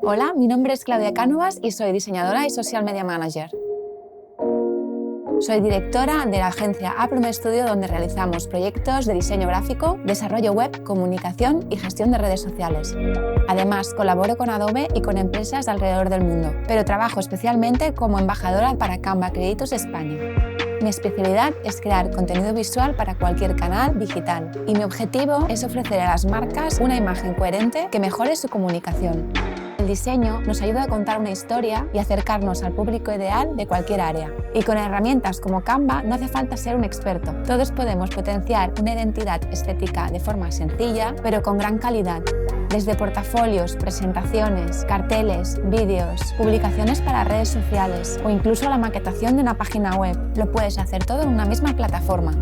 Hola, mi nombre es Claudia Cánovas y soy diseñadora y social media manager. Soy directora de la agencia Aprome Studio, donde realizamos proyectos de diseño gráfico, desarrollo web, comunicación y gestión de redes sociales. Además, colaboro con Adobe y con empresas alrededor del mundo, pero trabajo especialmente como embajadora para Canva Créditos España. Mi especialidad es crear contenido visual para cualquier canal digital y mi objetivo es ofrecer a las marcas una imagen coherente que mejore su comunicación. El diseño nos ayuda a contar una historia y acercarnos al público ideal de cualquier área. Y con herramientas como Canva no hace falta ser un experto. Todos podemos potenciar una identidad estética de forma sencilla, pero con gran calidad. Desde portafolios, presentaciones, carteles, vídeos, publicaciones para redes sociales o incluso la maquetación de una página web. Lo puedes hacer todo en una misma plataforma.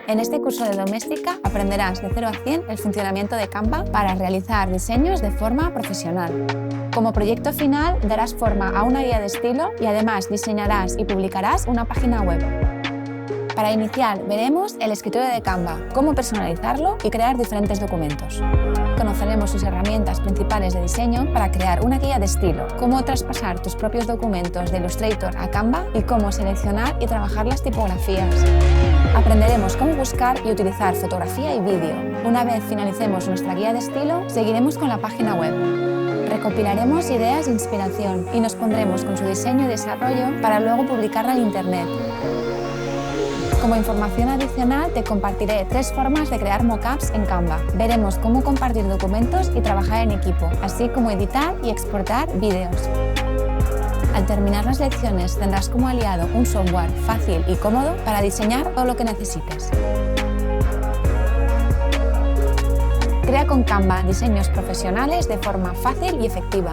En este curso de Doméstica aprenderás de 0 a 100 el funcionamiento de Canva para realizar diseños de forma profesional. Como proyecto final darás forma a una guía de estilo y además diseñarás y publicarás una página web. Para iniciar veremos el escritorio de Canva, cómo personalizarlo y crear diferentes documentos. Conoceremos sus herramientas principales de diseño para crear una guía de estilo, cómo traspasar tus propios documentos de Illustrator a Canva y cómo seleccionar y trabajar las tipografías. Aprenderemos cómo buscar y utilizar fotografía y vídeo. Una vez finalicemos nuestra guía de estilo, seguiremos con la página web. Recopilaremos ideas de inspiración y nos pondremos con su diseño y desarrollo para luego publicarla en Internet. Como información adicional, te compartiré 3 formas de crear mockups en Canva. Veremos cómo compartir documentos y trabajar en equipo, así como editar y exportar vídeos. Al terminar las lecciones tendrás como aliado un software fácil y cómodo para diseñar todo lo que necesites. Crea con Canva diseños profesionales de forma fácil y efectiva.